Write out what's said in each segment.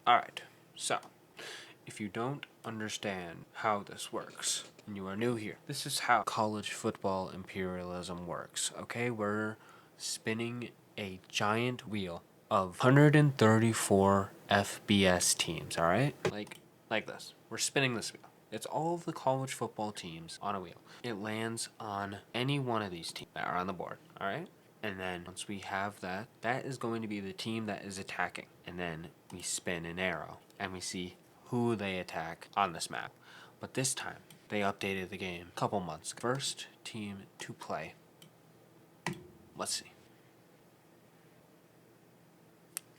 Alright, so if you don't understand how this works and you are new here, this is how college football imperialism works. Okay, we're spinning a giant wheel of 134 FBS teams, alright? Like this. We're spinning this wheel. It's all of the college football teams on a wheel. It lands on any one of these teams that are on the board, alright? And then once we have that, that is going to be the team that is attacking. And then we spin an arrow and we see who they attack on this map. But this time, they updated the game a couple months ago. First team to play. Let's see.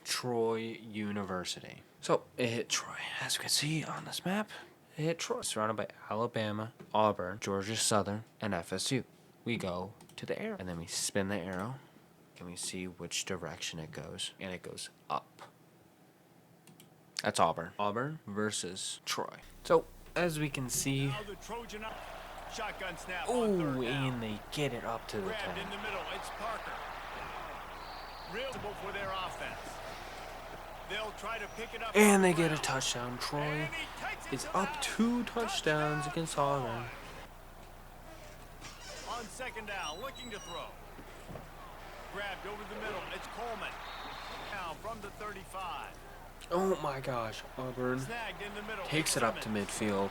Troy University. So it hit Troy. As you can see on this map, it hit Troy. Surrounded by Alabama, Auburn, Georgia Southern, and FSU. We go to the arrow, and then we spin the arrow, and we see which direction it goes, and it goes up. That's Auburn. Auburn versus Troy. So as we can see, oh, and they get it up to the 10. In the middle, it's Parker. Real for their offense. They'll try to pick it up. And they get a touchdown. Troy is up 2 touchdowns against Auburn. On second down, looking to throw. Grabbed over the middle. It's Coleman. Now from the 35. Oh my gosh, Auburn Snagged in the middle. takes it up to midfield.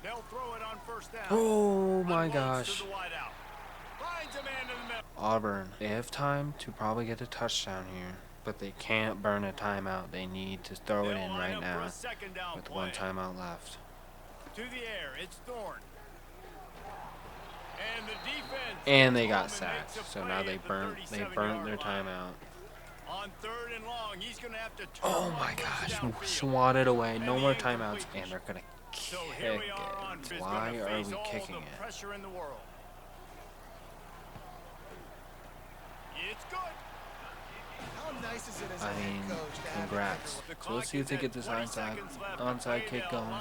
They'll throw it on first down. Oh my Unloads gosh. to the wide out. Finds a man in the middle. Auburn, they have time to probably get a touchdown here, but they can't burn a timeout. They need to throw it in right now with one timeout left. To the air, it's Thorne. And the defense. And they got sacked, so now they burnt their timeout. On third and long, he's going to have to turn. Oh my gosh, swatted away, no more timeouts, and they're gonna kick it. Why are we kicking it? Pressure in the world. It's good. How nice is it as I a head mean, coach to have congrats. So let's see if they get this onside kick going.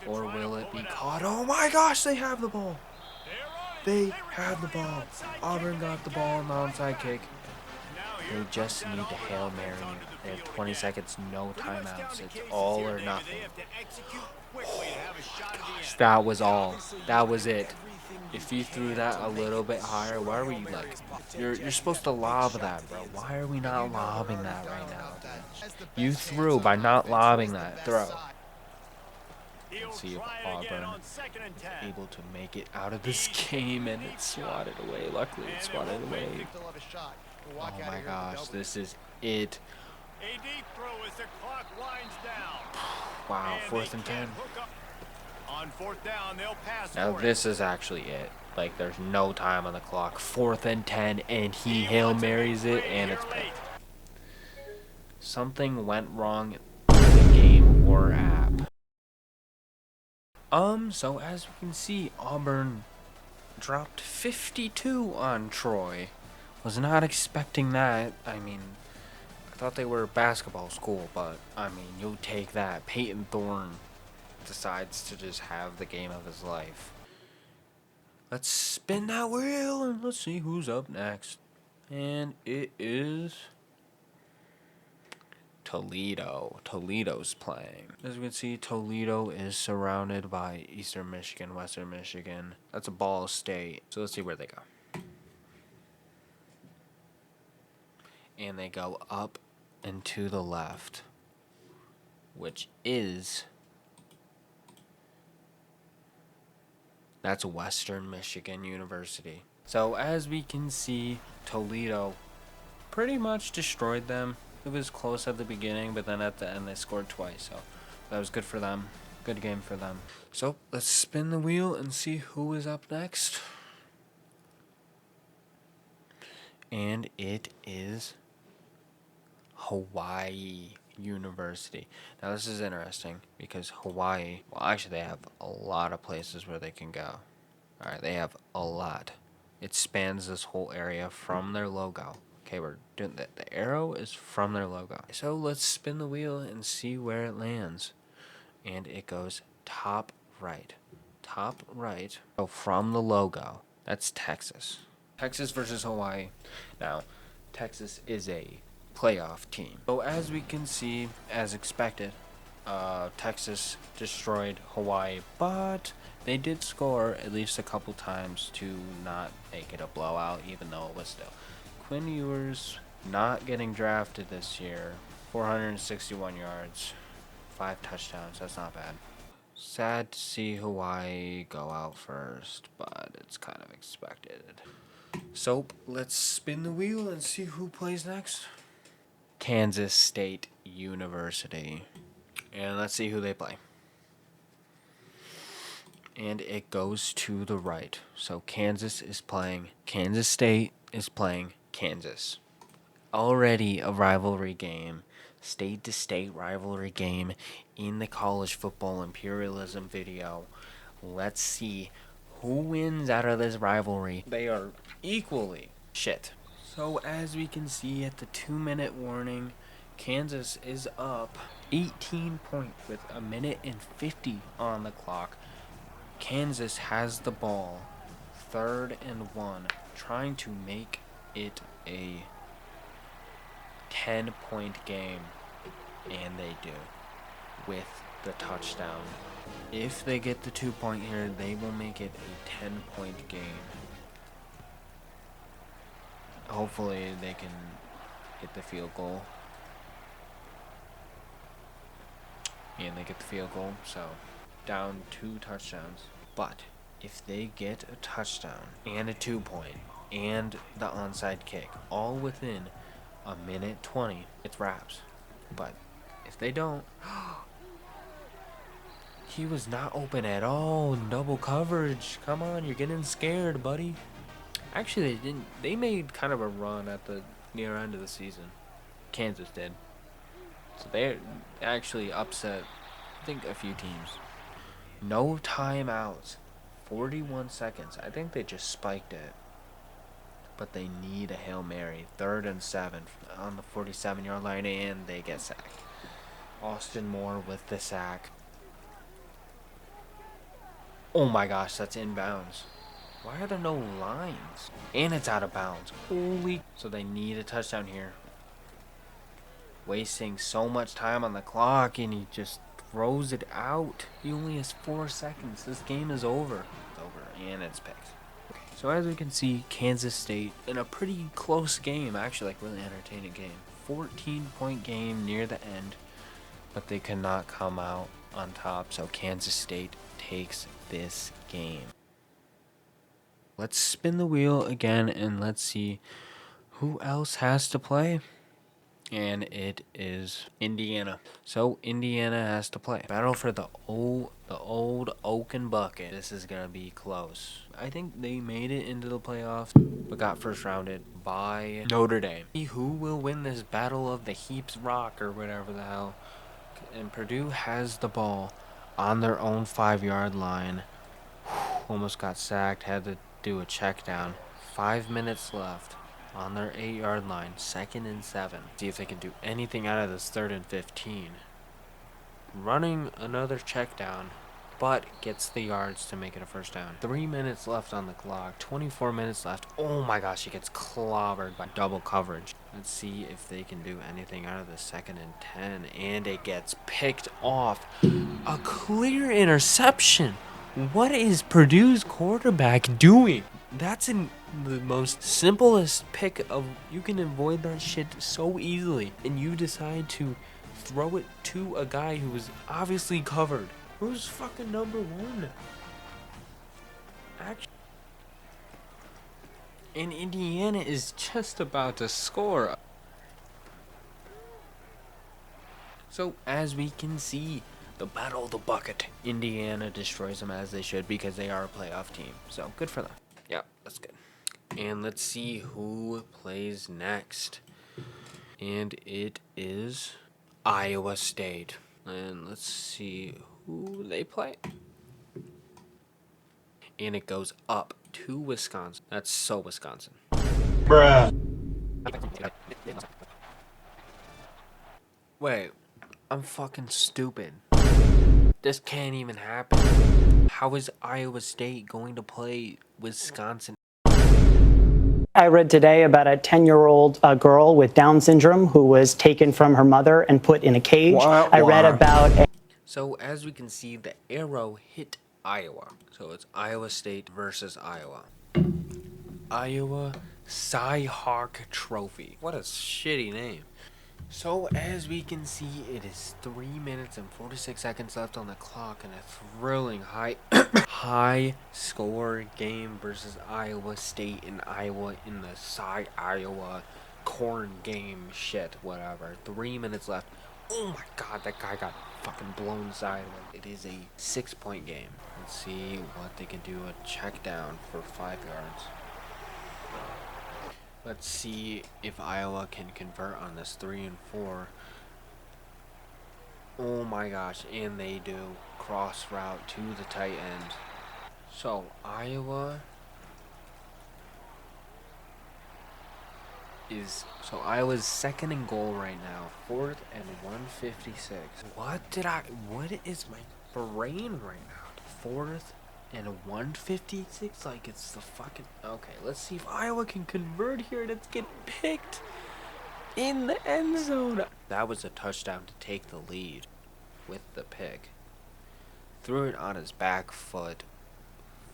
Or will it be caught? Oh my gosh, they have the ball. They have the ball. Auburn got the ball on the onside kick. They just need to Hail Mary. They have 20 seconds, no timeouts. It's all or nothing. That was all. That was it. If you threw that a little bit higher, why are we like... You're supposed to lob that, bro. Why are we not lobbing that right now? You threw by not lobbing that throw. Let's see if Auburn able to make it out of this game, and it's swatted away. Luckily, it's swatted away. Oh my gosh, this is it. A deep throw as the clock winds down. Wow, 4th and 10. On fourth down, they'll pass. Now this is actually it. Like, there's no time on the clock. 4th and 10, and he Hail Marys it, and it's picked. Something went wrong in the game or app. So as we can see, Auburn dropped 52 on Troy. Was not expecting that. I mean, I thought they were a basketball school, but I mean, you'll take that. Peyton Thorne decides to just have the game of his life. Let's spin that wheel and let's see who's up next. And it is Toledo. Toledo's playing. As we can see, Toledo is surrounded by Eastern Michigan, Western Michigan. That's a Ball State. So let's see where they go. And they go up and to the left, which is... That's Western Michigan University. So as we can see, Toledo pretty much destroyed them. It was close at the beginning, but then at the end they scored twice. So that was good for them. Good game for them. So let's spin the wheel and see who is up next. And it is Hawaii University. Now this is interesting because Hawaii, well actually they have a lot of places where they can go. Alright, they have a lot. It spans this whole area from their logo. Okay, we're doing that. The arrow is from their logo. So let's spin the wheel and see where it lands. And it goes top right. Top right. So from the logo, that's Texas. Texas versus Hawaii. Now, Texas is a playoff team. So as we can see, as expected, Texas destroyed Hawaii, but they did score at least a couple times to not make it a blowout, even though it was still. Quinn Ewers not getting drafted this year, 461 yards, 5 touchdowns, that's not bad. Sad to see Hawaii go out first, but it's kind of expected. So, let's spin the wheel and see who plays next. Kansas State University. And let's see who they play. And it goes to the right. So Kansas State is playing Kansas. Already a rivalry game, state to state rivalry game in the college football imperialism video. Let's see who wins out of this rivalry. They are equally shit. So as we can see at the 2-minute warning, Kansas is up 18 points with a minute and 50 on the clock. Kansas has the ball, 3rd and 1, trying to make it a 10-point game, and they do, with the touchdown. If they get the 2-point here, they will make it a 10-point game. Hopefully they can get the field goal. And they get the field goal, so down 2 touchdowns. But if they get a touchdown and a 2-point and the onside kick all within a minute 20, it's wraps. But if they don't, he was not open at all. Double coverage. Come on, you're getting scared, buddy. Actually, they didn't. They made kind of a run at the near end of the season. Kansas did. So they actually upset, I think, a few teams. No timeouts. 41 seconds. I think they just spiked it. But they need a Hail Mary. 3rd and 7 on the 47-yard line, and they get sacked. Austin Moore with the sack. Oh my gosh, that's inbounds. Why are there no lines? And it's out of bounds. Holy. So they need a touchdown here. Wasting so much time on the clock, and he just throws it out. He only has 4 seconds. This game is over. It's over, and it's picked. So as we can see, Kansas State in a pretty close game, actually, like really entertaining game. 14-point game near the end, but they could not come out on top. So Kansas State takes this game. Let's spin the wheel again and let's see who else has to play. And it is Indiana. So Indiana has to play. Battle for the old Oaken Bucket. This is gonna be close. I think they made it into the playoffs, but got first rounded by Notre Dame. Who will win this battle of the Heaps Rock or whatever the hell? And Purdue has the ball on their own 5-yard line. Almost got sacked. Had to do a check down. 5 minutes left. On their 8-yard line, 2nd and 7. See if they can do anything out of this 3rd and 15. Running another check down, but gets the yards to make it a first down. 3 minutes left on the clock, 24 minutes left. Oh my gosh, he gets clobbered by double coverage. Let's see if they can do anything out of the 2nd and 10, and it gets picked off. A clear interception. What is Purdue's quarterback doing? That's in the most simplest pick of, you can avoid that shit so easily, and you decide to throw it to a guy who was obviously covered. Who's fucking number 1? Actually, and Indiana is just about to score. So as we can see, the battle of the bucket. Indiana destroys them as they should because they are a playoff team. So good for them. Yeah, that's good. And let's see who plays next. And it is Iowa State. And let's see who they play. And it goes up to Wisconsin. That's so Wisconsin. Bruh. Wait, I'm fucking stupid. This can't even happen. How is Iowa State going to play Wisconsin? I read today about a 10-year-old girl with Down syndrome who was taken from her mother and put in a cage. I read about So as we can see, the arrow hit Iowa. So it's Iowa State versus Iowa. Iowa Cy-Hawk Trophy. What a shitty name. So as we can see, it is 3 minutes and 46 seconds left on the clock in a thrilling high score game versus Iowa State and Iowa in the Iowa corn game shit, whatever. 3 minutes left. Oh my god, that guy got fucking blown sideways. It is a 6-point game. Let's see what they can do. A check down for 5 yards. Let's see if Iowa can convert on this 3 and 4. Oh my gosh, and they do. Cross route to the tight end. So Iowa's second and goal right now. 4th and 156. What is my brain right now? 4th and 156? Like it's the fucking... Okay, let's see if Iowa can convert here and it's get picked in the end zone. That was a touchdown to take the lead with the pick. Threw it on his back foot,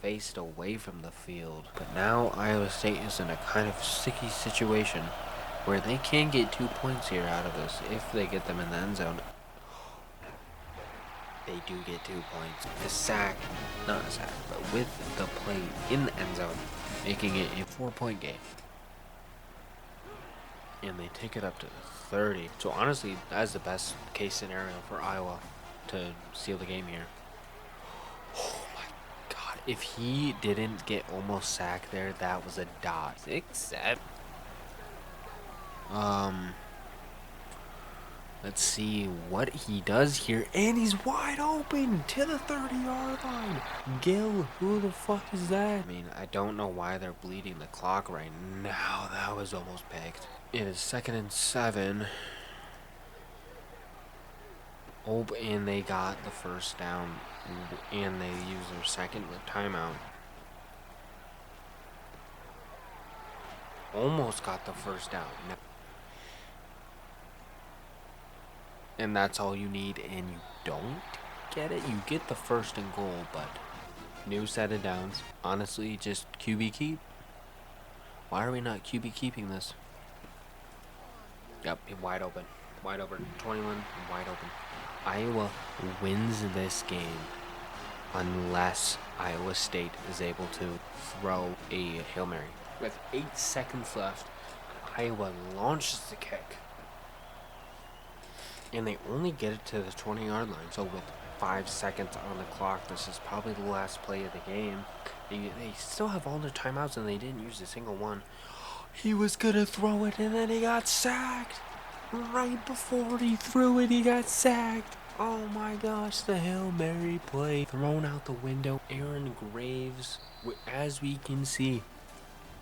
faced away from the field. But now Iowa State is in a kind of sticky situation where they can get 2 points here out of this if they get them in the end zone. They do get 2 points. The sack, not a sack, but with the play in the end zone, making it a 4-point game. And they take it up to 30. So honestly, that's the best case scenario for Iowa to seal the game here. Oh my god. If he didn't get almost sacked there, that was a dot. 6-7. Let's see what he does here. And he's wide open to the 30-yard line. Gil, who the fuck is that? I mean, I don't know why they're bleeding the clock right now. That was almost picked. It is 2nd and 7. Oh, and they got the first down. And they use their second timeout. Almost got the first down. And that's all you need, and you don't get it. You get the 1st and goal, but new set of downs. Honestly, just QB keep. Why are we not QB keeping this? Yep, wide open. Wide open. 21, wide open. Iowa wins this game unless Iowa State is able to throw a Hail Mary. With 8 seconds left, Iowa launches the kick. And they only get it to the 20-yard line. So with 5 seconds on the clock, this is probably the last play of the game. They still have all their timeouts and they didn't use a single one. He was going to throw it and then he got sacked. Right before he threw it, he got sacked. Oh my gosh, the Hail Mary play thrown out the window. Aaron Graves, as we can see,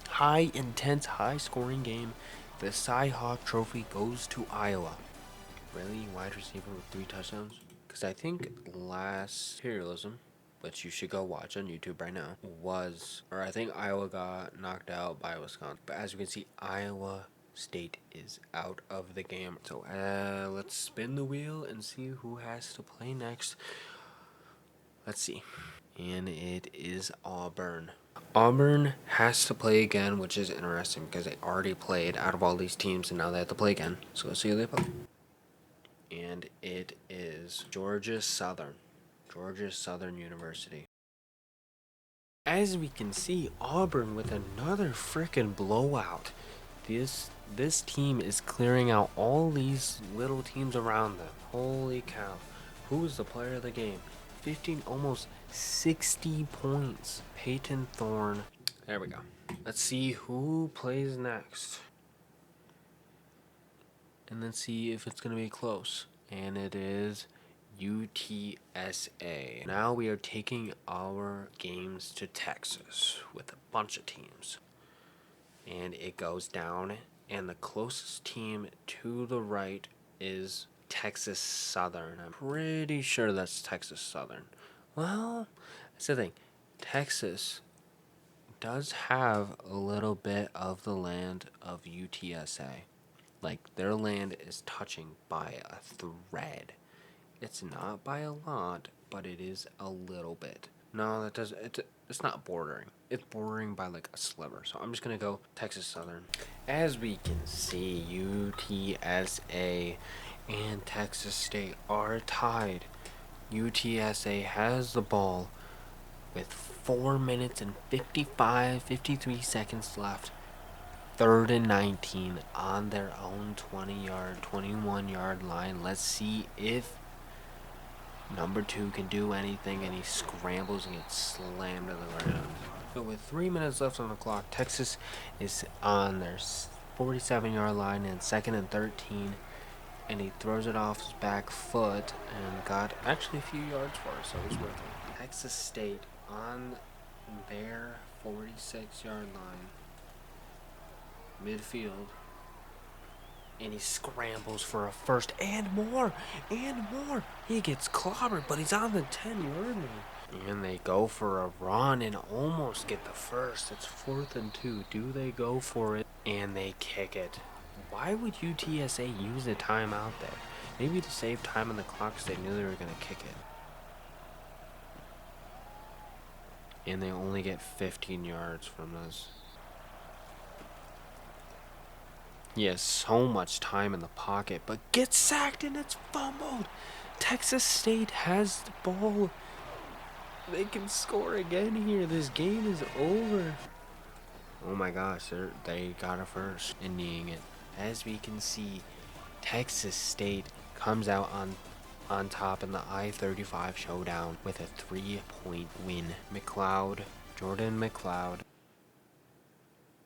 high intense, high scoring game. The Cy-Hawk Trophy goes to Iowa. Really? Wide receiver with 3 touchdowns? Because I think last Imperialism, which you should go watch on YouTube right now, I think Iowa got knocked out by Wisconsin. But as you can see, Iowa State is out of the game. So let's spin the wheel and see who has to play next. Let's see. And it is Auburn. Auburn has to play again, which is interesting because they already played out of all these teams and now they have to play again. So let's see who they play. And it is Georgia Southern University. As we can see, Auburn with another freaking blowout. This team is clearing out all these little teams around them. Holy cow. Who's the player of the game? 15, almost 60 points. Peyton Thorne. There we go. Let's see who plays next. And then see if it's going to be close. And it is UTSA. Now we are taking our games to Texas with a bunch of teams. And it goes down. And the closest team to the right is Texas Southern. I'm pretty sure that's Texas Southern. Well, that's the thing. Texas does have a little bit of the land of UTSA. Like, their land is touching by a thread. It's not by a lot, but it is a little bit. No, that does it's not bordering. It's bordering by like a sliver. So I'm just gonna go Texas Southern. As we can see, UTSA and Texas State are tied. UTSA has the ball with 4 minutes and 53 seconds left. 3rd and 19 on their own 20-yard, 21-yard line. Let's see if number 2 can do anything, and he scrambles and gets slammed to the ground. So with 3 minutes left on the clock, Texas is on their 47-yard line and 2nd and 13, and he throws it off his back foot and got actually a few yards for it, so it was worth it. Texas State on their 46-yard line, midfield, and he scrambles for a first and more. He gets clobbered, but he's on the 10-yard line. And they go for a run and almost get the first. It's 4th and 2. Do they go for it? And they kick it. Why would UTSA use a timeout there? Maybe to save time on the clock because they knew they were going to kick it. And they only get 15 yards from this. He has so much time in the pocket, but gets sacked and it's fumbled. Texas State has the ball. They can score again here. This game is over. Oh my gosh, they got a first and kneeing it. As we can see, Texas State comes out on top in the I-35 showdown with a 3-point win. Jordan McLeod.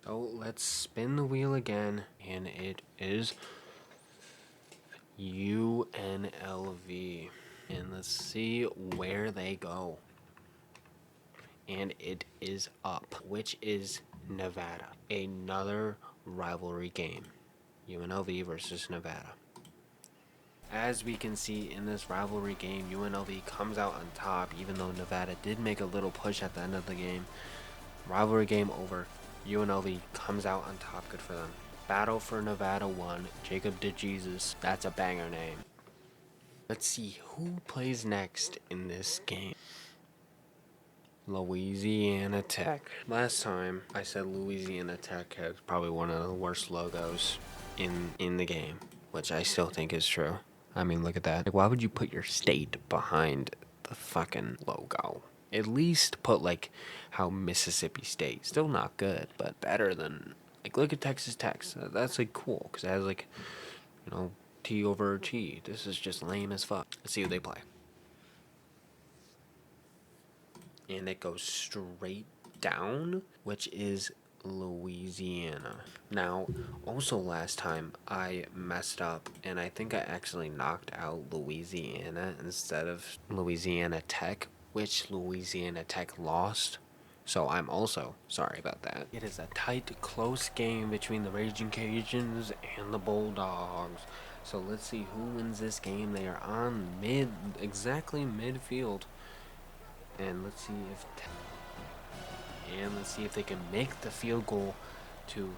So let's spin the wheel again, and it is UNLV. And let's see where they go. And it is up, which is Nevada. Another rivalry game. UNLV versus Nevada. As we can see in this rivalry game, UNLV comes out on top, even though Nevada did make a little push at the end of the game. Rivalry game over. UNLV comes out on top. Good for them. Battle for Nevada 1. Jacob DeJesus. That's a banger name. Let's see who plays next in this game. Louisiana Tech. Last time I said Louisiana Tech has probably one of the worst logos in the game, which I still think is true. I mean, look at that. Like, why would you put your state behind the fucking logo? At least put like how Mississippi State, still not good, but better than, like, look at Texas Tech. That's like cool because it has like, you know, T over T. This is just lame as fuck. Let's see who they play. And it goes straight down, which is Louisiana. Now, also last time I messed up and I think I actually knocked out Louisiana instead of Louisiana Tech, which Louisiana Tech lost. So I'm also sorry about that. It is a tight, close game between the Raging Cajuns and the Bulldogs. So let's see who wins this game. They are on exactly midfield. And let's see if they can make the field goal to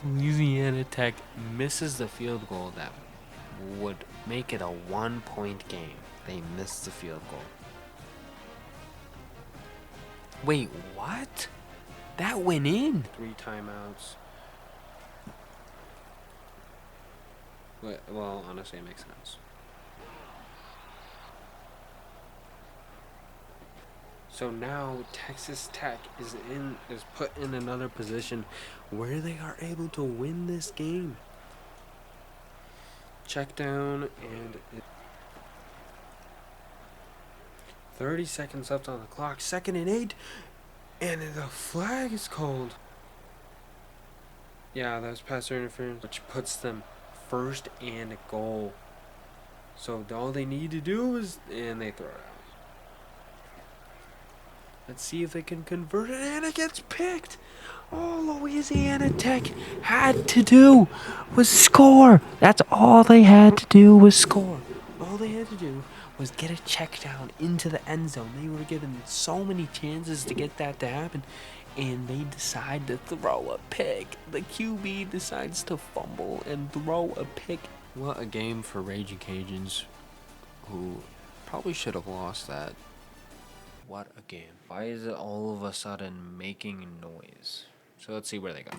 Louisiana Tech misses the field goal that would make it a 1-point game. They missed the field goal. Wait, what? That went in. 3 timeouts. Well, honestly, it makes sense. So now Texas Tech is put in another position where they are able to win this game. Check down, and 30 seconds left on the clock. 2nd and 8, and the flag is called. Yeah, that was pass interference, which puts them 1st and goal. So all they need to do is, and they throw it out. Let's see if they can convert it, and it gets picked. All Louisiana Tech had to do was score. That's all they had to do was score. All they had to do was get a check down into the end zone. They were given so many chances to get that to happen, and they decide to throw a pick. The QB decides to fumble and throw a pick. What a game for Raging Cajuns, who probably should have lost that. What a game. Why is it all of a sudden making noise? So let's see where they go.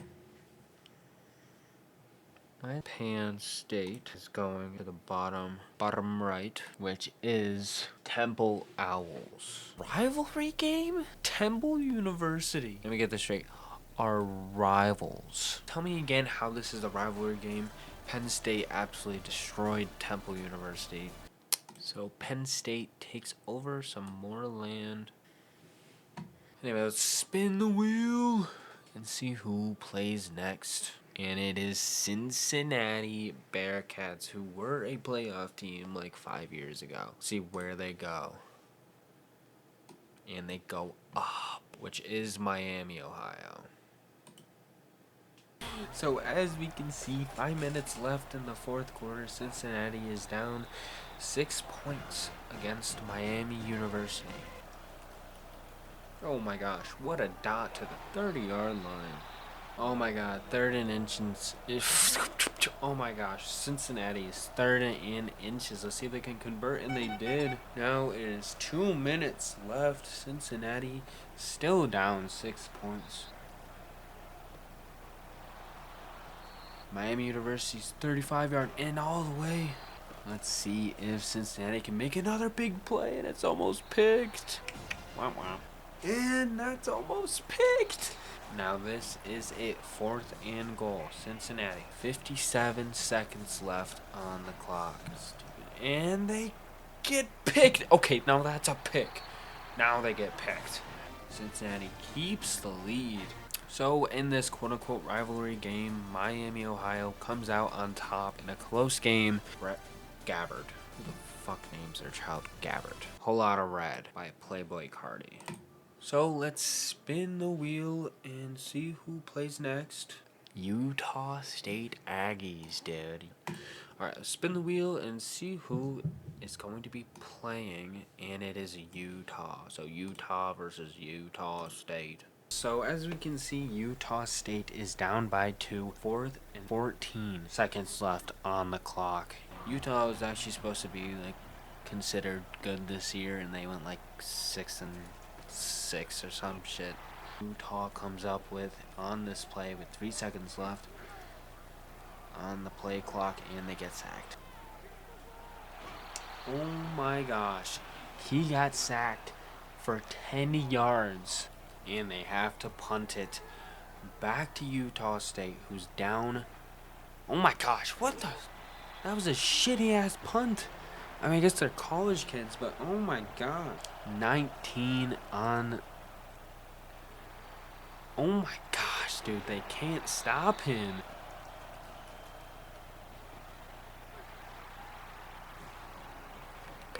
Penn State is going to the bottom right, which is Temple Owls. Rivalry game? Temple University. Let me get this straight. Are rivals. Tell me again how this is a rivalry game. Penn State absolutely destroyed Temple University. So Penn State takes over some more land. Anyway, let's spin the wheel and see who plays next. And it is Cincinnati Bearcats, who were a playoff team like 5 years ago. See where they go. And they go up, which is Miami, Ohio. So as we can see, 5 minutes left in the fourth quarter. Cincinnati is down 6 points against Miami University. Oh my gosh, what a dot to the 30-yard line. Oh my god, third and inches. Oh my gosh, Cincinnati is third and inches. Let's see if they can convert, and they did. Now it is 2 minutes left. Cincinnati still down 6 points. Miami University's 35-yard and all the way. Let's see if Cincinnati can make another big play, and it's almost picked. Wow, wow. And that's almost picked. Now this is it, 4th and goal, Cincinnati. 57 seconds left on the clock. And they get picked. Okay, now that's a pick. Now they get picked. Cincinnati keeps the lead. So in this quote-unquote rivalry game, Miami, Ohio comes out on top in a close game. Brett Gabbard. Who the fuck names their child Gabbard? Whole Lot of Red by Playboy Cardi. So let's spin the wheel and see who plays next. Utah State Aggies, dude. Alright, let's spin the wheel and see who is going to be playing. And it is Utah. So Utah versus Utah State. So as we can see, Utah State is down by 2. 4th and 14 seconds left on the clock. Utah was actually supposed to be like considered good this year, and they went like 6-6 or some shit. Utah comes up with on this play with 3 seconds left on the play clock, and they get sacked. Oh my gosh, he got sacked for 10 yards, and they have to punt it back to Utah State, who's down. Oh my gosh, what the? That was a shitty ass punt. I mean, I guess they're college kids, but oh my god. 19 on. Oh my gosh, dude, they can't stop him.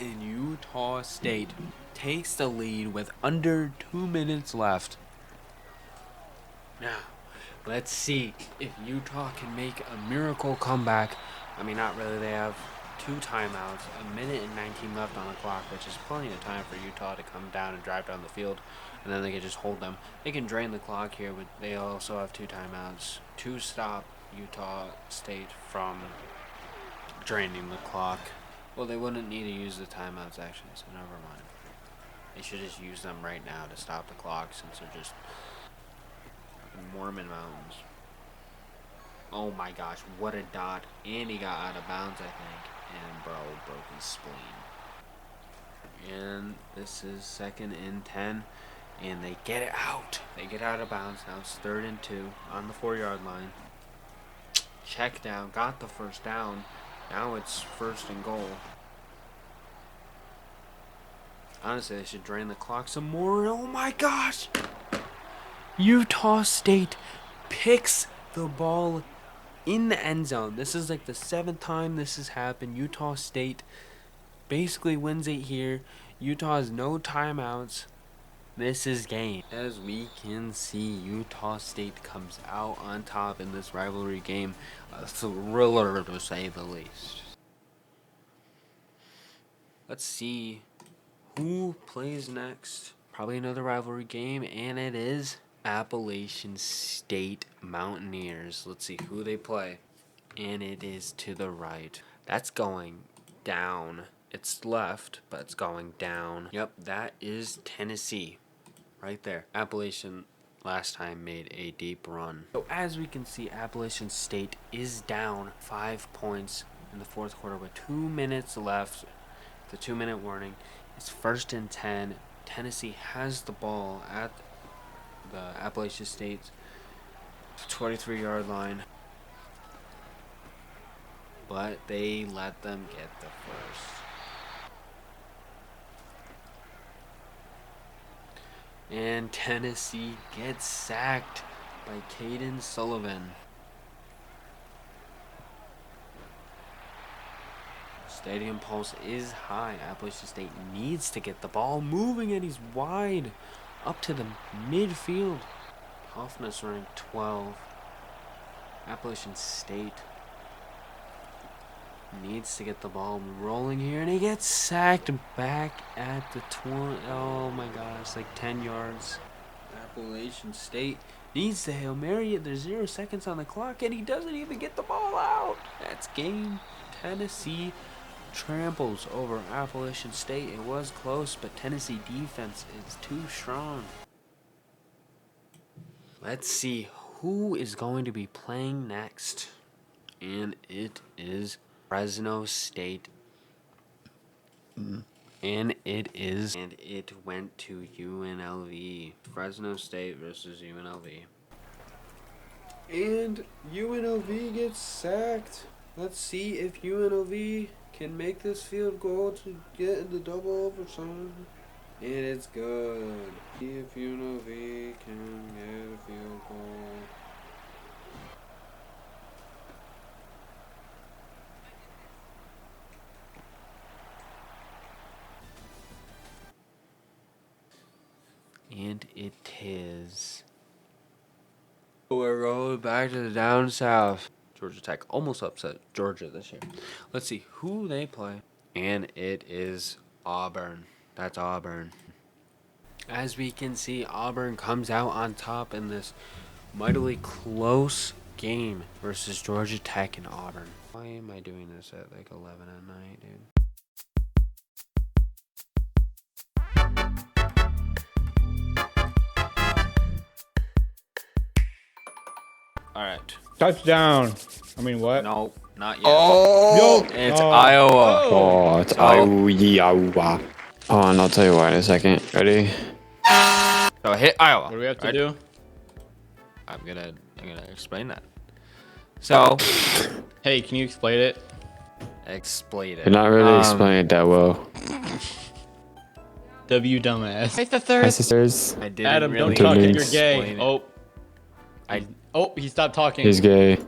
And Utah State takes the lead with under 2 minutes left. Now, let's see if Utah can make a miracle comeback. I mean, not really. They have 2 timeouts, 1:19 left on the clock, which is plenty of time for Utah to come down and drive down the field, and then they can just hold them. They can drain the clock here, but they also have 2 timeouts to stop Utah State from draining the clock. Well, they wouldn't need to use the timeouts, actually, so never mind. They should just use them right now to stop the clock, since they're just Mormon Mountains. Oh my gosh, what a dot. And he got out of bounds, I think. And bro broke his spleen. And this is 2nd and 10. And they get it out. They get out of bounds. Now it's 3rd and 2 on the 4-yard line. Check down. Got the first down. Now it's 1st and goal. Honestly, they should drain the clock some more. Oh my gosh! Utah State picks the ball in the end zone. This is like the 7th time this has happened. Utah State basically wins it here. Utah has no timeouts. This is game. As we can see, Utah State comes out on top in this rivalry game. A thriller, to say the least. Let's see who plays next. Probably another rivalry game, and it is Appalachian State Mountaineers. Let's see who they play. And it is to the right. That's going down. It's left, but it's going down. Yep, that is Tennessee. Right there. Appalachian last time made a deep run. So as we can see, Appalachian State is down 5 points in the fourth quarter with 2 minutes left. The 2-minute warning. It's 1st and 10. Tennessee has the ball at the Appalachian State 23-yard line. But they let them get the first. And Tennessee gets sacked by Caden Sullivan. Stadium pulse is high. Appalachian State needs to get the ball moving, and he's wide up to the midfield. Toughness rank 12. Appalachian State needs to get the ball rolling here, and he gets sacked back at the 20. Oh my gosh, like 10 yards. Appalachian State needs to Hail Mary it. There's 0 seconds on the clock, and he doesn't even get the ball out. That's game. Tennessee tramples over Appalachian State. It was close, but Tennessee defense is too strong. Let's see who is going to be playing next. And it is Fresno State. And it went to UNLV. Fresno State versus UNLV. And UNLV gets sacked. Let's see if UNLV can make this field goal to get in the double overtime. And it's good. See if UNLV can get a field goal. And it is. We're rolling back to the down south. Georgia Tech almost upset Georgia this year. Let's see who they play. And it is Auburn. That's Auburn. As we can see, Auburn comes out on top in this mightily close game versus Georgia Tech and Auburn. Why am I doing this at like 11 at night, dude? Alright. Touchdown. I mean, what? No, not yet. Oh! It's Iowa. Oh, it's Iowa. Oh, and I'll tell you why in a second. Ready? So hit Iowa. What do we have to do? I'm gonna explain that. So Hey, can you explain it? explain it. You're not really explaining it that well. W dumbass. It's the Hi, third. sisters. I didn't Adam, really don't talk. You're Explain gay. it. He stopped talking. He's gay.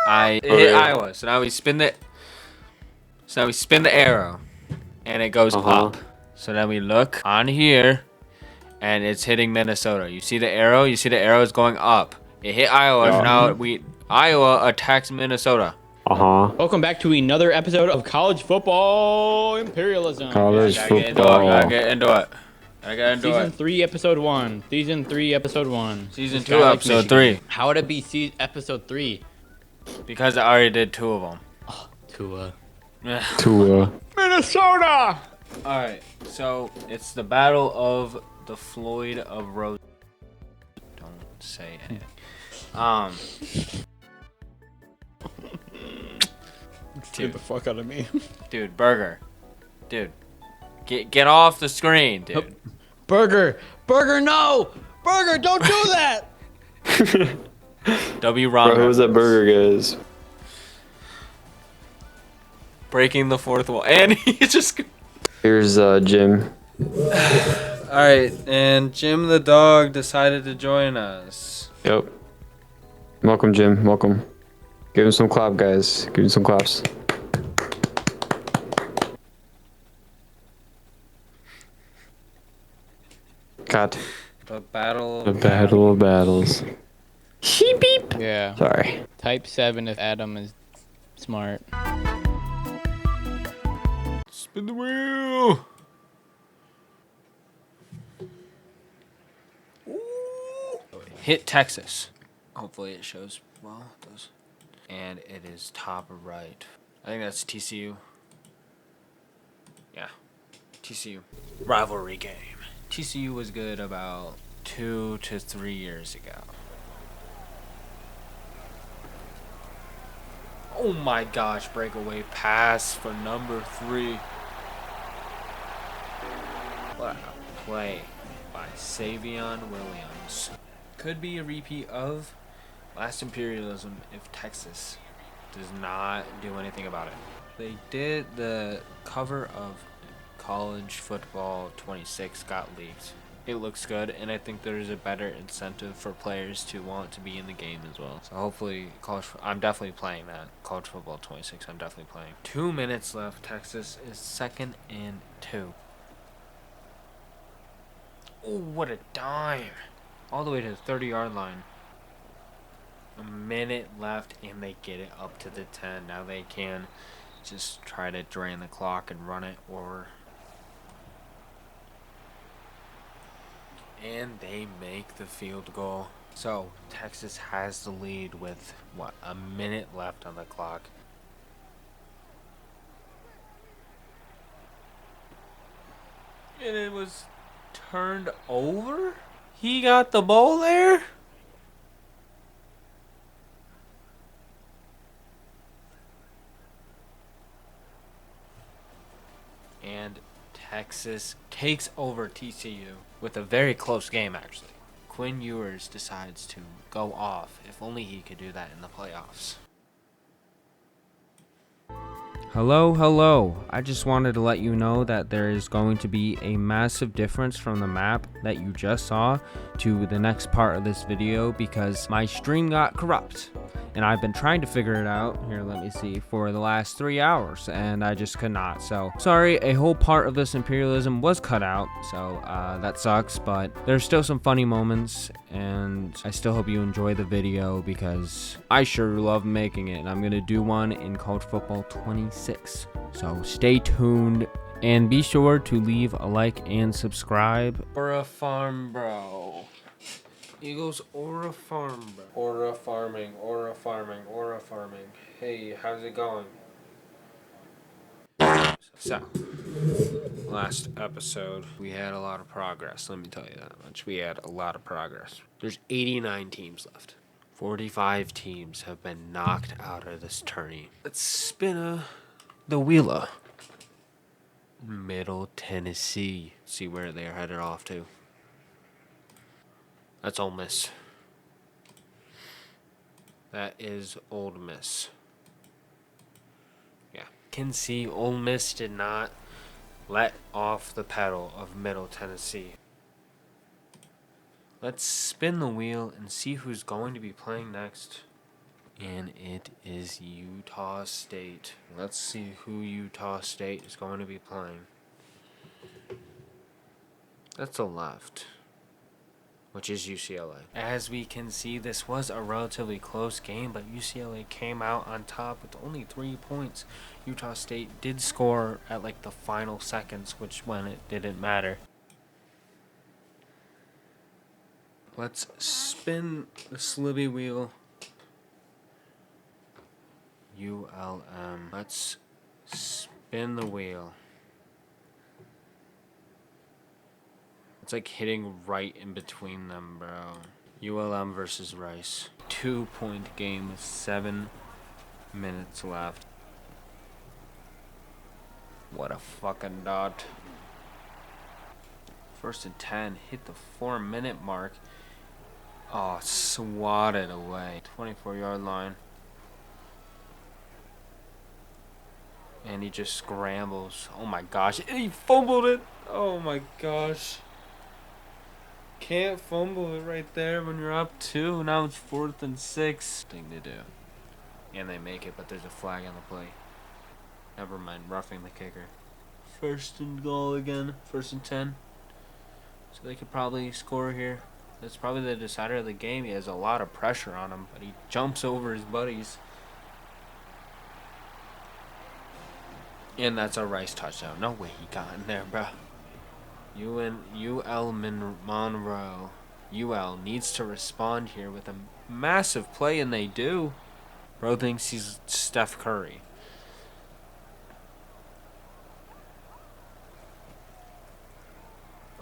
I hit Iowa. So now we spin the arrow, and it goes up. So then we look on here, and it's hitting Minnesota. You see the arrow? You see the arrow is going up. It hit Iowa. So now Iowa attacks Minnesota. Welcome back to another episode of College Football Imperialism. College I football. gotta get into it. Season 3, Episode 1. Season 3, Episode 1. Season 2, Episode 3. How would it be Episode 3? Because I already did 2 of them. Tua. Minnesota! Alright, so it's the Battle of the Floyd of Rose. Don't say anything. Get the fuck out of me. Dude, Burger. Dude. Get off the screen, dude. Burger, no! Burger, don't do that! W. Ron. Bro, who's that burger, guys? Breaking the fourth wall. And he just... Here's Jim. Alright, and Jim the dog decided to join us. Yep. Welcome, Jim. Welcome. Give him some clap, guys. Give him some claps. God. The Battle The Battle of Battles. Sheep beep. Yeah. Sorry. Type 7 if Adam is smart. Spin the wheel. Ooh. Hit Texas. Hopefully it shows well. It does. And it is top right. I think that's TCU. Yeah. TCU. Rivalry game. TCU was good about 2 to 3 years ago. Oh my gosh, breakaway pass for number 3. What a play by Savion Williams. Could be a repeat of last Imperialism if Texas does not do anything about it. They did the cover of College Football 26 got leaked. It looks good, and I think there's a better incentive for players to want to be in the game as well. So hopefully, I'm definitely playing that. College Football 26, I'm definitely playing. 2 minutes left. Texas is 2nd and 2. Oh, what a dime. All the way to the 30-yard line. A minute left, and they get it up to the 10. Now they can just try to drain the clock and run it, or... And they make the field goal. So, Texas has the lead with, what, a minute left on the clock. And it was turned over? He got the ball there? And Texas takes over TCU with a very close game, actually. Quinn Ewers decides to go off. If only he could do that in the playoffs. Hello. I just wanted to let you know that there is going to be a massive difference from the map that you just saw to the next part of this video because my stream got corrupt. And I've been trying to figure it out, here let me see, for the last 3 hours, and I just could not. So, sorry, a whole part of this Imperialism was cut out, so that sucks, but there's still some funny moments, and I still hope you enjoy the video because I sure love making it, and I'm going to do one in College Football 26. So, stay tuned, and be sure to leave a like and subscribe. Or a farm, bro. Eagles or a farm, bro. Or a farming. Hey, how's it going? So, last episode, we had a lot of progress. Let me tell you that much. We had a lot of progress. There's 89 teams left. 45 teams have been knocked out of this tourney. Let's spin the wheeler. Middle Tennessee. See where they're headed off to. That's Ole Miss. That is Ole Miss. Yeah. Can see Ole Miss did not let off the pedal of Middle Tennessee. Let's spin the wheel and see who's going to be playing next. And it is Utah State. Let's see who Utah State is going to be playing. That's the left, which is UCLA. As we can see, this was a relatively close game, but UCLA came out on top with only 3 points. Utah State did score at like the final seconds, which when it didn't matter. Let's spin the slivy wheel. ULM. Let's spin the wheel. It's like hitting right in between them, bro. ULM versus Rice. 2-point game with 7 minutes left. What a fucking dot. 1st and 10. Hit the 4-minute mark. Oh, swatted away. 24-yard line. And he just scrambles. Oh my gosh. He fumbled it. Oh my gosh. Can't fumble it right there when you're up 2. Now it's 4th and 6. Thing to do. And they make it, but there's a flag on the play. Never mind, roughing the kicker. 1st and goal again. 1st and 10. So they could probably score here. That's probably the decider of the game. He has a lot of pressure on him, but he jumps over his buddies. And that's a Rice touchdown. No way he got in there, bro. UL Monroe. UL needs to respond here with a massive play, and they do. Bro thinks he's Steph Curry.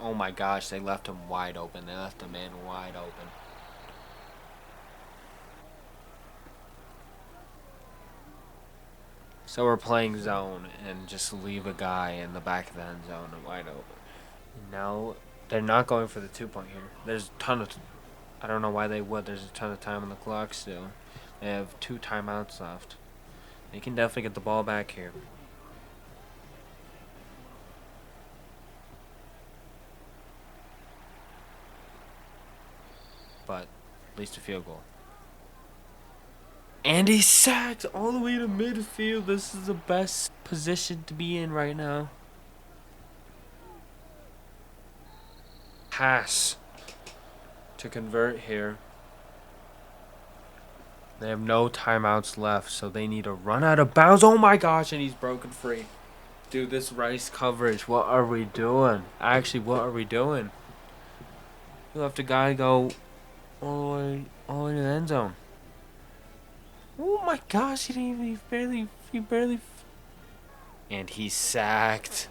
Oh my gosh, they left him wide open. They left the man wide open. So we're playing zone and just leave a guy in the back of the end zone and wide open. Now they're not going for the 2-point here. There's a ton of... I don't know why they would. There's a ton of time on the clock still. They have 2 timeouts left. They can definitely get the ball back here. But at least a field goal. And he's sacked all the way to midfield. This is the best position to be in right now. Pass to convert here. They have no timeouts left, so they need to run out of bounds. Oh my gosh, and he's broken free. Dude, this Rice coverage, what are we doing? Actually, what are we doing? You left a guy go all the way to the end zone. Oh my gosh, he barely. And he's sacked.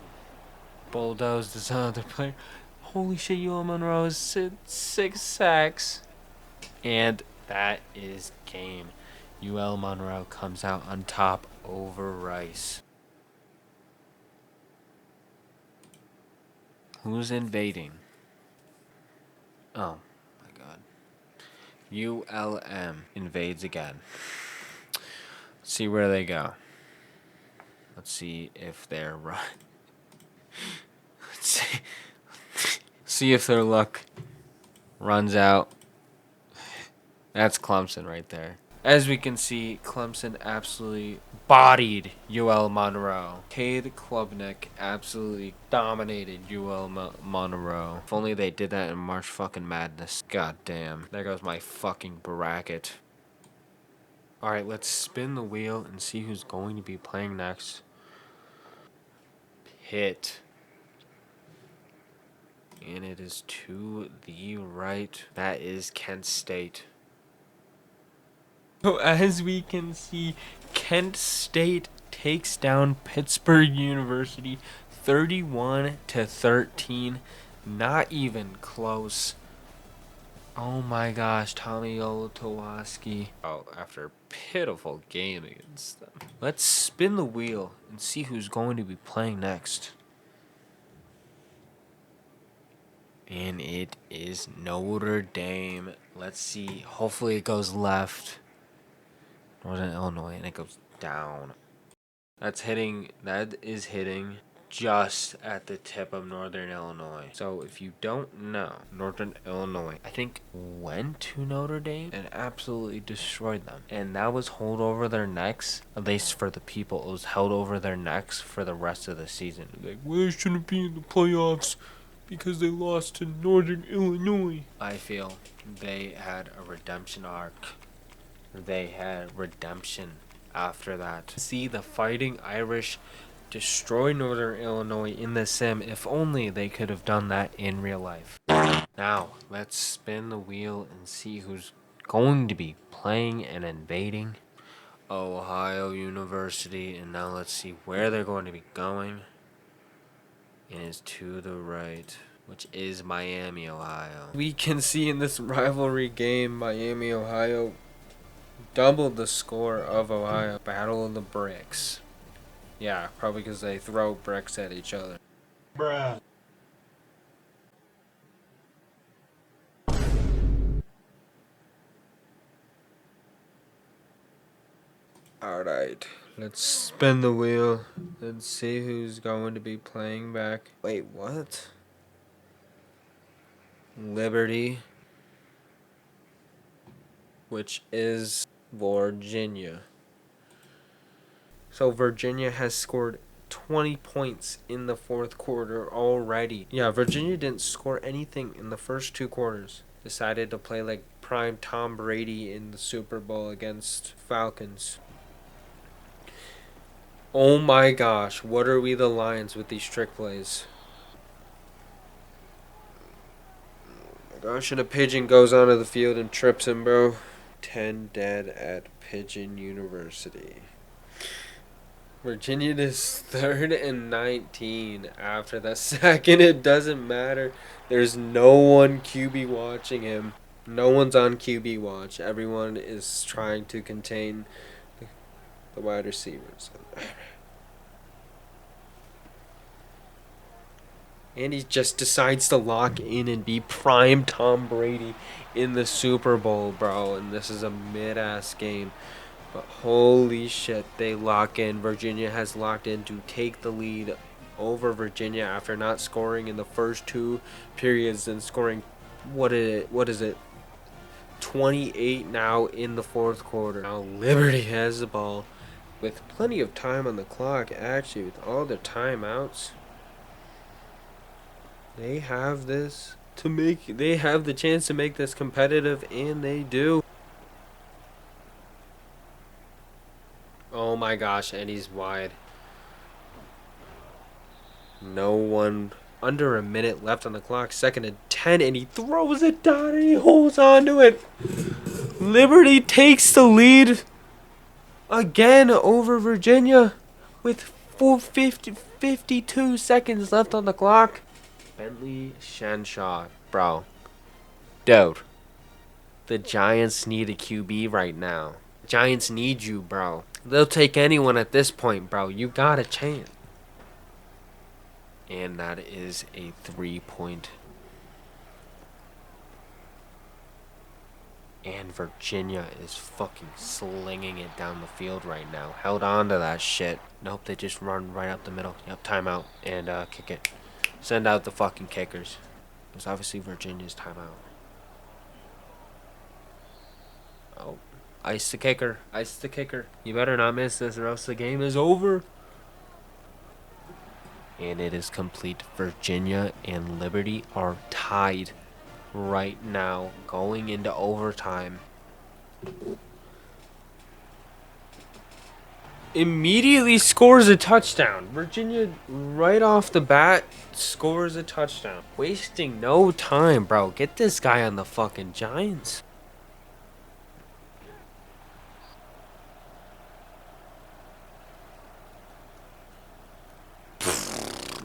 Bulldozed this other player. Holy shit, UL Monroe is 6 sacks. And that is game. UL Monroe comes out on top over Rice. Who's invading? Oh my god. ULM invades again. Let's see where they go. Let's see if they're right. Let's see if their luck runs out. That's Clemson right there. As we can see, Clemson absolutely bodied UL Monroe. Cade Klubnik absolutely dominated UL Monroe. If only they did that in March fucking Madness. God damn. There goes my fucking bracket. Alright, let's spin the wheel and see who's going to be playing next. Pitt. And it is to the right. That is Kent State. So as we can see, Kent State takes down Pittsburgh University 31-13. Not even close. Oh my gosh, Tommy Olatowaski. Oh, after a pitiful game against them. Let's spin the wheel and see who's going to be playing next. And it is Notre Dame. Let's see. Hopefully it goes left. Northern Illinois, and it goes down. That is hitting just at the tip of Northern Illinois. So if you don't know, Northern Illinois, I think, went to Notre Dame and absolutely destroyed them. And that was held over their necks, at least for the people. It was held over their necks for the rest of the season. Like, well, they shouldn't be in the playoffs because they lost to Northern Illinois. I feel they had a redemption arc. They had redemption after that. See the Fighting Irish destroy Northern Illinois in the sim. If only they could have done that in real life. Now, let's spin the wheel and see who's going to be playing and invading Ohio University. And now let's see where they're going to be going. It is to the right, which is Miami, Ohio. We can see in this rivalry game, Miami, Ohio doubled the score of Ohio. Battle of the Bricks. Yeah, probably because they throw bricks at each other. Bruh. Alright, let's spin the wheel and see who's going to be playing back. Wait, what? Liberty, which is Virginia. So Virginia has scored 20 points in the fourth quarter already. Yeah, Virginia didn't score anything in the first 2 quarters. Decided to play like prime Tom Brady in the Super Bowl against Falcons. Oh my gosh, what are we the Lions with these trick plays? Oh my gosh, and a pigeon goes onto the field and trips him, bro. 10 dead at Pigeon University. Virginia is 3rd and 19 after the second. It doesn't matter. There's no one QB watching him. No one's on QB watch. Everyone is trying to contain the wide receivers. And he just decides to lock in and be prime Tom Brady in the Super Bowl, bro. And this is a mid-ass game. But holy shit, they lock in. Virginia has locked in to take the lead over Virginia after not scoring in the first 2 periods and scoring, what is it? 28 now in the 4th quarter. Now Liberty has the ball with plenty of time on the clock, actually, with all their timeouts. They have they have the chance to make this competitive, and they do. Oh my gosh, and he's wide. No one, under a minute left on the clock, 2nd and 10, and he throws it down and he holds on to it. Liberty takes the lead again over Virginia with 52 seconds left on the clock. Bentley Shanshaw, bro. Dude, the Giants need a QB right now. Giants need you, bro. They'll take anyone at this point, bro. You got a chance. And that is a 3-point. And Virginia is fucking slinging it down the field right now. Held on to that shit. Nope, they just run right up the middle. Yep, timeout. And kick it. Send out the fucking kickers. It's obviously Virginia's timeout. Oh. Ice the kicker. Ice the kicker. You better not miss this or else the game is over. And it is complete. Virginia and Liberty are tied right now, going into overtime. Immediately scores a touchdown. Virginia, right off the bat, scores a touchdown. Wasting no time, bro. Get this guy on the fucking Giants.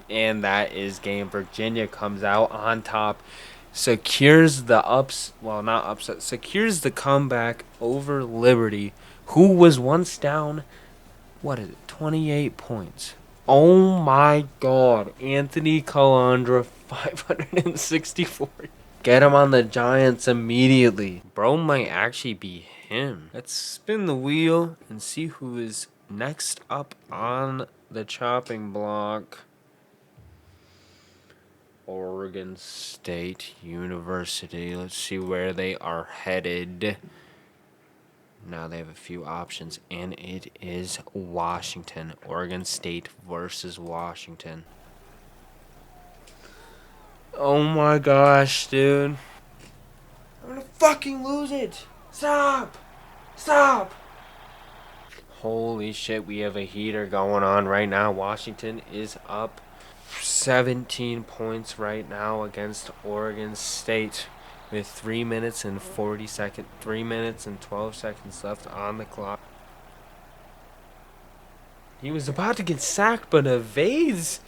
And that is game. Virginia comes out on top, secures the secures the comeback over Liberty, who was once down, 28 points. Oh my god. Anthony Calandra, 564. Get him on the Giants immediately. Bro might actually be him. Let's spin the wheel and see who is next up on the chopping block. Oregon State University. Let's see where they are headed. Now they have a few options, and it is Washington. Oregon State versus Washington. Oh my gosh, dude. I'm gonna fucking lose it. Stop. Stop. Holy shit, we have a heater going on right now. Washington is up 17 points right now against Oregon State with 3 minutes and 3 minutes and 12 seconds left on the clock. He was about to get sacked, but evades.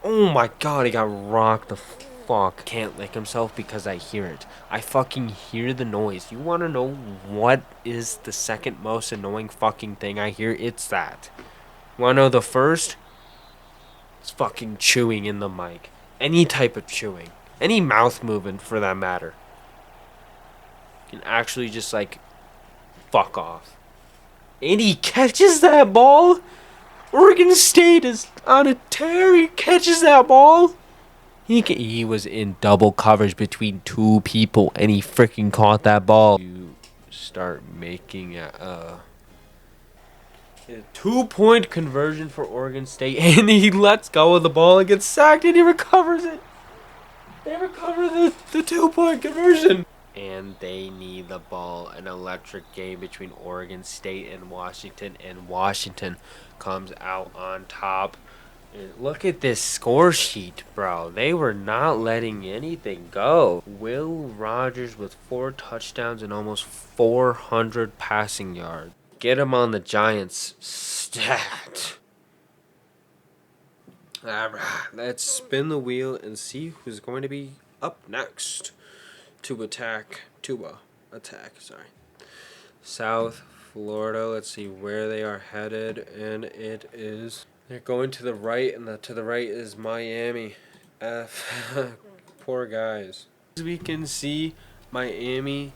Oh my god, he got rocked the fuck. Can't lick himself because I hear it. I fucking hear the noise. You want to know what is the second most annoying fucking thing I hear? It's that. Want to know the first? It's fucking chewing in the mic. Any type of chewing. Any mouth movement for that matter. You can actually just like fuck off. And he catches that ball. Oregon State is on a tear. He catches that ball. He was in double coverage between 2 people and he freaking caught that ball. You start making a 2-point conversion for Oregon State, and he lets go of the ball and gets sacked, and he recovers it. They recover the 2-point conversion. and they need the ball. An electric game between Oregon State and Washington comes out on top. And look at this score sheet, bro. They were not letting anything go. Will Rogers with 4 touchdowns and almost 400 passing yards. Get him on the Giants stat. Alright, let's spin the wheel and see who's going to be up next to attack. South Florida. Let's see where they are headed, and it is, they're going to the right, and to the right is Miami. Poor guys. As we can see, Miami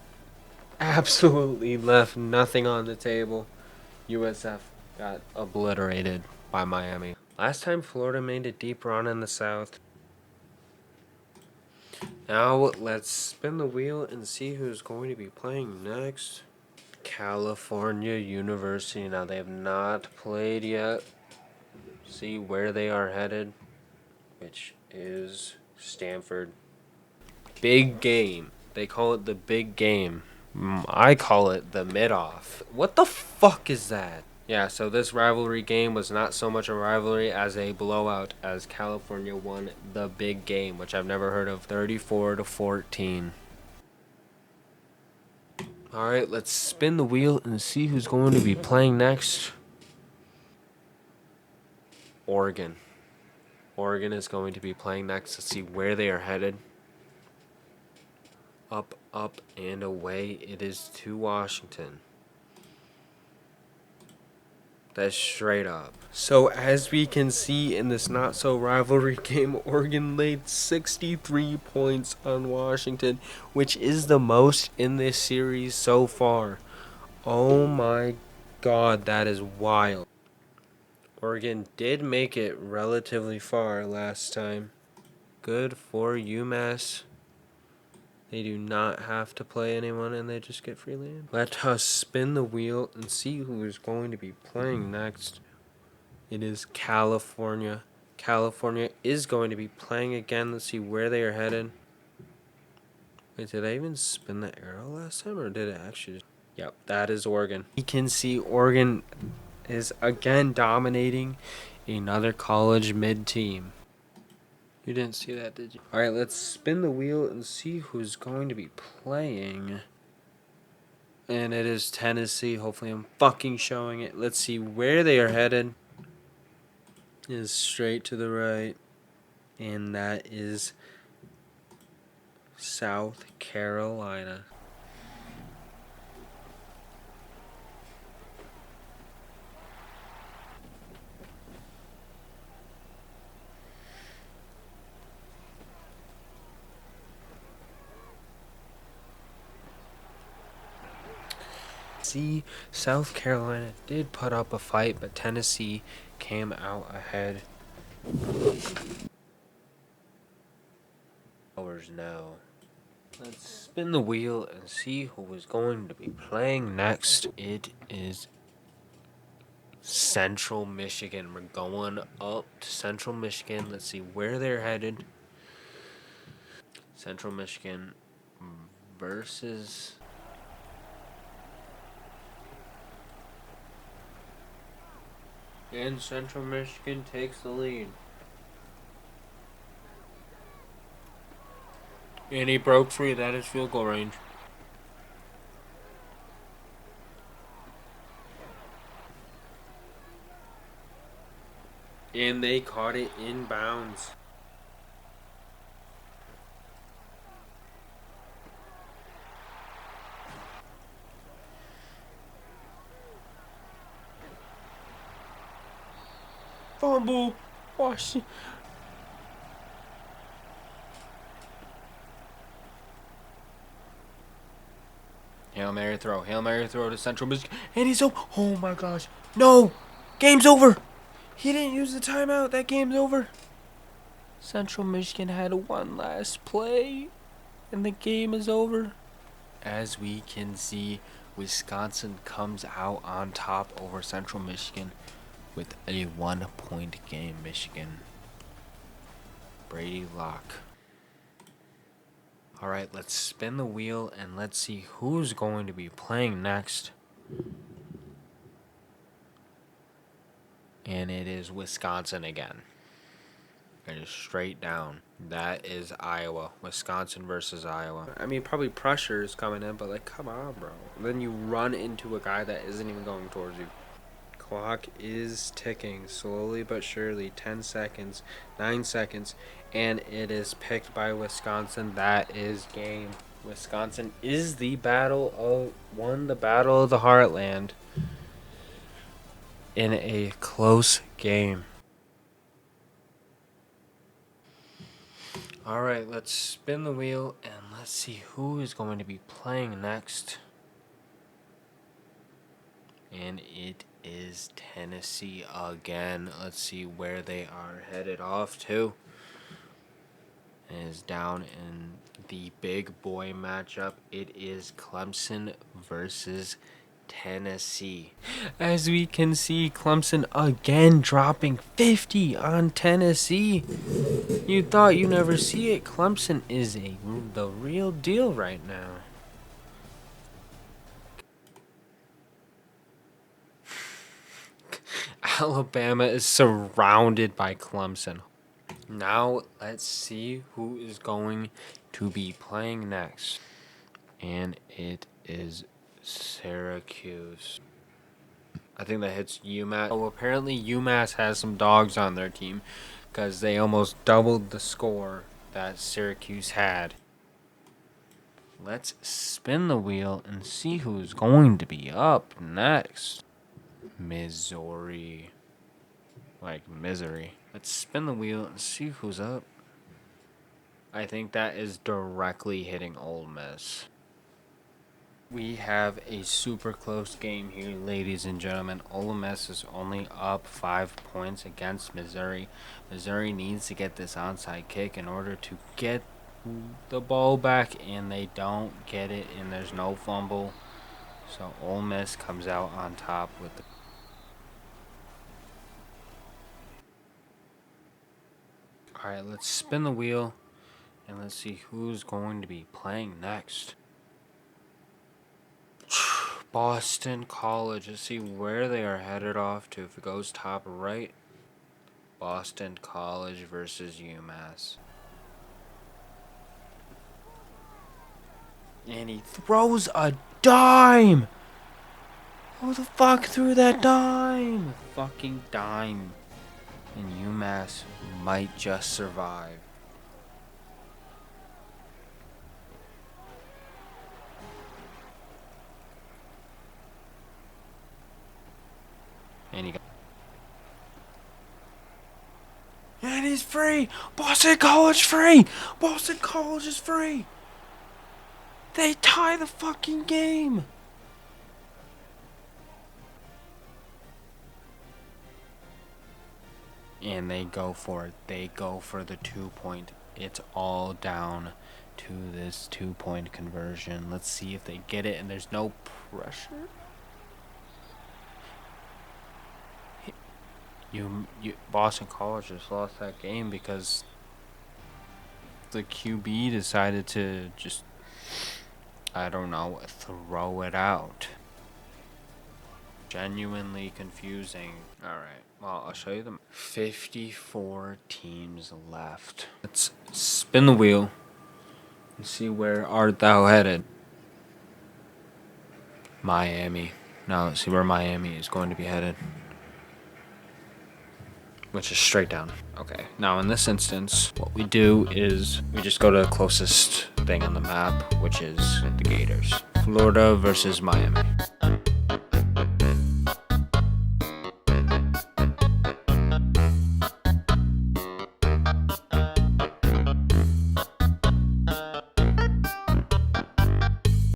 absolutely left nothing on the table. USF got obliterated by Miami. Last time Florida made a deep run in the South. Now let's spin the wheel and see who's going to be playing next. California University. Now they have not played yet. See where they are headed, which is Stanford. Big game. They call it the big game. I call it the mid-off. What the fuck is that? Yeah, so this rivalry game was not so much a rivalry as a blowout, as California won the big game, which I've never heard of, 34-14. Alright, let's spin the wheel and see who's going to be playing next. Oregon. Oregon is going to be playing next. Let's see where they are headed. Up, and away. It is to Washington. That's straight up. So as we can see in this not so rivalry game, Oregon laid 63 points on Washington, which is the most in this series so far. Oh my god, that is wild. Oregon did make it relatively far last time. Good for UMass. They do not have to play anyone, and they just get free land. Let us spin the wheel and see who is going to be playing next. It is California. California is going to be playing again. Let's see where they are headed. Wait, did I even spin the arrow last time, or did it actually just... Yep, that is Oregon. You can see Oregon is again dominating another college mid-team. You didn't see that, did you? Alright, let's spin the wheel and see who's going to be playing. And it is Tennessee. Hopefully I'm fucking showing it. Let's see where they are headed. It is straight to the right. And that is South Carolina. See, South Carolina did put up a fight, but Tennessee came out ahead. Hours now. Let's spin the wheel and see who is going to be playing next. It is Central Michigan. We're going up to Central Michigan. Let's see where they're headed. Central Michigan versus... And Central Michigan takes the lead. And he broke free. That is field goal range. And they caught it in bounds. Fumble. Washington. Hail Mary throw. Hail Mary throw to Central Michigan. And he's over. Oh my gosh. No. Game's over. He didn't use the timeout. That game's over. Central Michigan had one last play. And the game is over. As we can see, Wisconsin comes out on top over Central Michigan with a 1-point game. Michigan. Brady Locke. All right, let's spin the wheel and let's see who's going to be playing next. And it is Wisconsin again. It is straight down. That is Iowa. Wisconsin versus Iowa. I mean, probably pressure is coming in, but like, come on, bro. Then you run into a guy that isn't even going towards you. Clock is ticking slowly but surely. 10 seconds, 9 seconds, and it is picked by Wisconsin. That is game. Wisconsin is won the Battle of the Heartland in a close game. All right, let's spin the wheel and let's see who is going to be playing next. And it is Tennessee again. Let's see where they are headed off to. It is down in the big boy matchup. It is Clemson versus Tennessee. As we can see, Clemson again dropping 50 on Tennessee. You thought you never see it. Clemson is the real deal right now. Alabama is surrounded by Clemson. Now let's see who is going to be playing next. And it is Syracuse. I think that hits UMass. Oh, apparently UMass has some dogs on their team because they almost doubled the score that Syracuse had. Let's spin the wheel and see who's going to be up next. Missouri. Like misery. Let's spin the wheel and see who's up. I think that is directly hitting Ole Miss. We have a super close game here, ladies and gentlemen. Ole Miss is only up 5 points against Missouri. Missouri needs to get this onside kick in order to get the ball back, and they don't get it, and there's no fumble. So Ole Miss comes out on top with the... Alright, let's spin the wheel, and let's see who's going to be playing next. Boston College. Let's see where they are headed off to. If it goes top right, Boston College versus UMass. And he throws a dime! Who the fuck threw that dime? Fucking dime. And UMass might just survive. And he's free! Boston College free! Boston College is free! They tie the fucking game! And they go for it. They go for the 2-point. It's all down to this 2-point conversion. Let's see if they get it, and there's no pressure. Boston College just lost that game because the QB decided to just, I don't know, throw it out. Genuinely confusing. Alright, well, I'll show you them. 54 teams left. Let's spin the wheel and see where art thou headed. Miami. Now let's see where Miami is going to be headed. Which is straight down. Okay, now in this instance, what we do is we just go to the closest thing on the map, which is the Gators. Florida versus Miami.